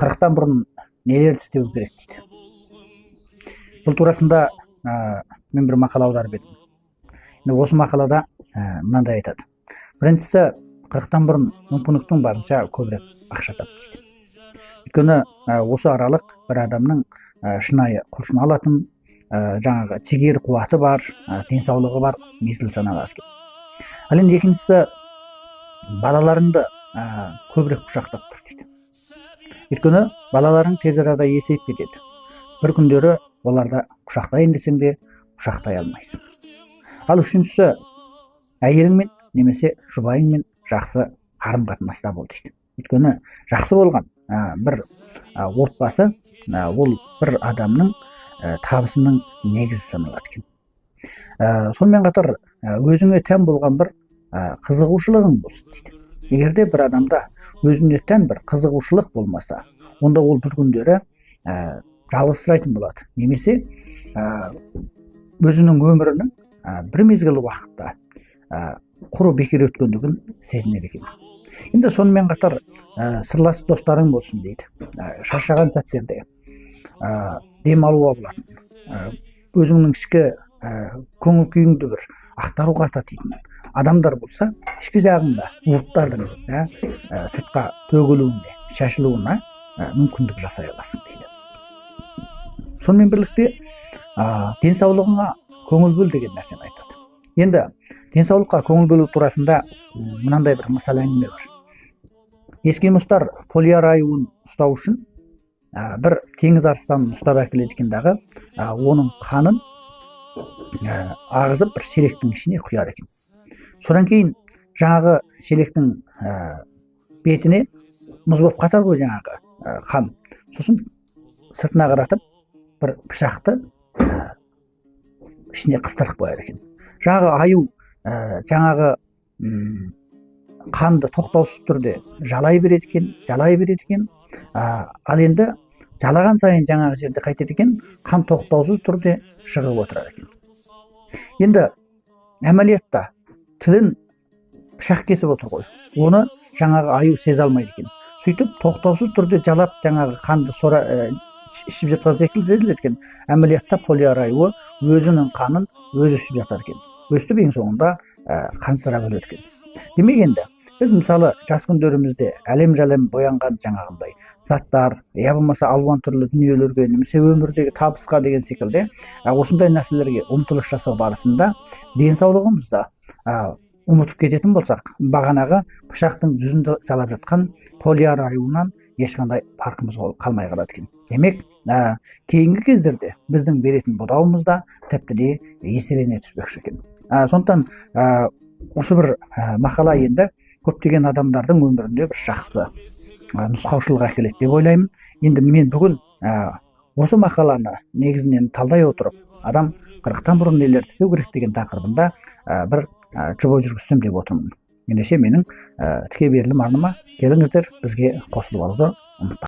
40-тан бұрын нелерді істеуіміз керек дейді. Бұл турасында мен бір мақала аударып едім. Осы мақалада мынандай айтады. Біріншісі, 40-тан бұрын мүмкіндіктің барынша көбірек ақша тап дейді. Өйткені осы аралық бір адамның шынайы құлшына алатын, жаңағы жігер қуаты бар, денсаулығы бар мезгіл саналады екен. Ал енді екіншісі, балаларыңды көбірек құшақтап тұр дейді. Өйткені балаларың тез арада есейіп кетеді. Бір күндері оларды құшақтайын десең де құшақтай алмайсың. Ал үшіншісі, әйеліңмен немесе жұбайыңмен жақсы қарым-қатынаста бол дейді. Өйткені жақсы болған бір отбасы ол бір адамның табысының негізі саналады екен. Сонымен қатар өзіңе тән болған бір қызығушылығың болсын дейді. Егер де бір адамда өзіне тән бір қызығушылық болмаса, онда ол бір күндері жалғызсырайтын болады. Немесе өзінің өмірінің бір мезгіл уақытта құры бекер өткендігін сезінеді екен. Енді сонымен қатар сырлас достарың болсын дейді. Шаршаған сәттерде демалуға болатын, өзіңнің ішкі көңіл күйіңді бір ақтаруға татитын адамдар болса, ішкі жағында бұлттардың сыртқа төгілуіне, шашылуына мүмкіндік жасай аласың дейді. Сонымен бірлікте денсаулығыңа көңіл бөл деген нәрсені айтады. Енді денсаулыққа көңіл бөлу турасында мынандай бір мысал әңгіме бар. Эскимостар полиар аюын ұстау үшін бір теңіз арыстанын ұстап әкеледі екен дағы, оның қанын ағызып бір шелектің ішіне құяр екен. Содан кейін жаңағы шелектің бетіне мұз болып қатар ғой жаңағы қан. Сосын сыртына қаратып бір пышақты ішіне қыстырып қояр екен. Жаңағы аю жаңағы қанды тоқтаусыз түрде жалай береді екен. Ал енді жалаған сайын жаңағы жерде қайтеді екен, қан тоқтаусыз түрде шығып отырады екен. Енді әмәлиятта тілін пышақ кесіп отыр ғой. Оны жаңағы аю сезе алмайды екен. Сөйтіп тоқтаусыз түрде жалап жаңағы қанды ішіп жатқан секілді сезіледі екен. Әмәлиятта полиар аюы өзінің қанын өзі ішіп жатар екен. Өстіп ең соңында қансырап өледі екен. Демек енді біз мысалы жас күндерімізде әлем-жәлем боянған жаңағындай заттар, я болмаса алуан түрлі дүниелерге, немесе өмірдегі табысқа деген секілді осындай нәрселерге ұмтылыс жасау барысында денсаулығымызды ұмытып кететін болсақ, бағанағы пышақтың жүзінде жалап жатқан полиар аюынан ешқандай farқымыз қалмай қалады екен. Демек, кейінгі кездерде біздің беретін бұдауымыз да тіпті де еселене түспекші екен. Сондықтан осы бір мақала енді көптеген адамдардың өмірінде бір жақсы нұсқаушылық әкеледі деп ойлаймын. Енді мен бүгін осы мақаланы негізінен талдай отырып, адам 40-тан бұрын нелерді істеу керек деген тақырыбында бір жоба жүргізсем деп отырмын. Ендеше менің тіке берілім арныма келіңіздер, бізге қосылып алуды ұмытпаңыздар.